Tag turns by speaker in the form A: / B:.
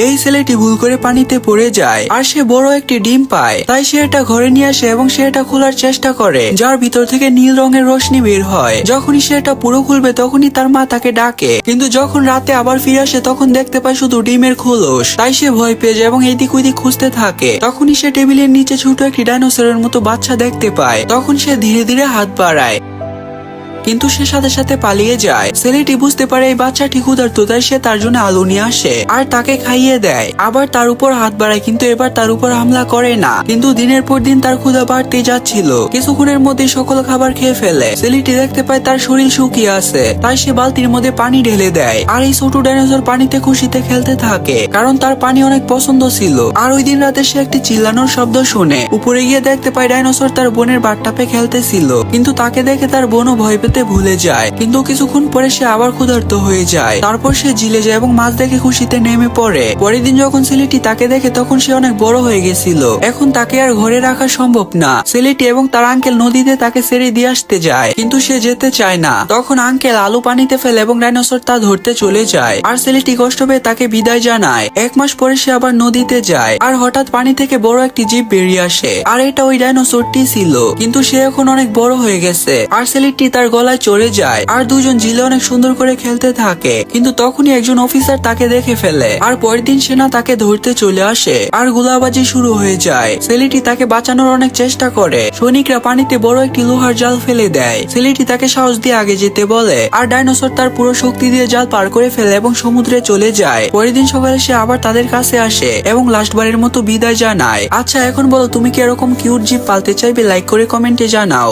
A: এই ছেলেটি ভুল করে পানিতে পড়ে যায় আর সে বড় একটি ডিম পায়। তাই সে এটা ঘরে নিয়ে আসে এবং সে এটা খোলার চেষ্টা করে, যার ভিতর থেকে নীল রঙের রশ্মি বের হয়। যখনই সে এটা পুরো খুলবে তখনই তার মা তাকে ডাকে, কিন্তু যখন রাতে আবার ফিরে আসে তখন দেখতে পায় শুধু ডিমের খোলস। তাই সে ভয় পেয়ে যায় এবং এইদিক ওইদিক খুঁজতে থাকে। তখনই সে টেবিলের নিচে ছোট একটি ডাইনোসরের মতো বাচ্চা দেখতে পায়। তখন সে ধীরে ধীরে হাত বাড়ায়, কিন্তু সে সাথে সাথে পালিয়ে যায়। ছেলেটি বুঝতে পারে এই বাচ্চাটি ক্ষুধার্ত, তাই সে তার জন্য আলু নিয়ে আসে আর তাকে খাইয়ে দেয়। আবার তার উপর হাত বাড়ায়, কিন্তু এবার তার উপর হামলা করে না। কিন্তু দিনের পর দিন তার ক্ষুধা বাড়তে যাচ্ছিল। কিছুক্ষণের মধ্যে সকল খাবার খেয়ে ফেলে। ছেলেটি দেখতে পায় তার শরীর শুকিয়ে আছে, তাই সে বালতির মধ্যে পানি ঢেলে দেয়। আর এই ছোট ডাইনোসর পানিতে খুশিতে খেলতে থাকে, কারণ তার পানি অনেক পছন্দ ছিল। আর ওই দিন রাতে সে একটি চিল্লানোর শব্দ শুনে উপরে গিয়ে দেখতে পায় ডাইনোসর তার বোনের বাথটাবে খেলতেছিল, কিন্তু তাকে দেখে তার বোনও ভয় পেতে ভুলে যায়। কিন্তু কিছুক্ষণ পরে সে আবার ক্ষুধার্ত হয়ে যায়। তারপর সে জিলে যায় এবং মাছ দেখে খুশিতে নেমে পড়ে। পরের দিন যখন ছেলেটি তাকে দেখে তখন সে অনেক বড় হয়ে গেছিল। এখন তাকে আর ঘরে রাখা সম্ভব না। ছেলেটি এবং তার আঙ্কেল নদীতে তাকে ছেড়ে দিয়ে আসতে যায়, কিন্তু সে যেতে চায় না। তখন আঙ্কেল আলু পানিতে ফেলে এবং ডাইনোসর তা ধরতে চলে যায়। আর ছেলেটি কষ্ট পেয়ে তাকে বিদায় জানায়। 1 মাস পরে সে আবার নদীতে যায়, আর হঠাৎ পানি থেকে বড় একটি জীব বেরিয়ে আসে। আর এটা ওই ডাইনোসরটি ছিল, কিন্তু সে এখন অনেক বড় হয়ে গেছে। আর ছেলেটি তার গলায় চলে যায়, আর দুজন জিলে অনেক সুন্দর করে খেলতে থাকে। কিন্তু তখনই একজন অফিসার তাকে দেখে ফেলে, আর পরের দিন সেনা তাকে ধরতে চলে আসে, আর গোলাবাজি শুরু হয়ে যায়। ছেলেটি তাকে বাঁচানোর অনেক চেষ্টা করে। সৈনিকরা পানিতে বড় একটি লোহার জাল ফেলে দেয়। ছেলেটি তাকে সাহস দিয়ে আগে যেতে বলে, আর ডাইনোসর তার পুরো শক্তি দিয়ে জাল পার করে ফেলে এবং সমুদ্রে চলে যায়। পরের দিন সকালে সে আবার তাদের কাছে আসে এবং লাস্টবারের মতো বিদায় জানায়। আচ্ছা, এখন বলো, তুমি কি এরকম কিউট জীব পালতে চাইবে? লাইক করে কমেন্টে জানাও।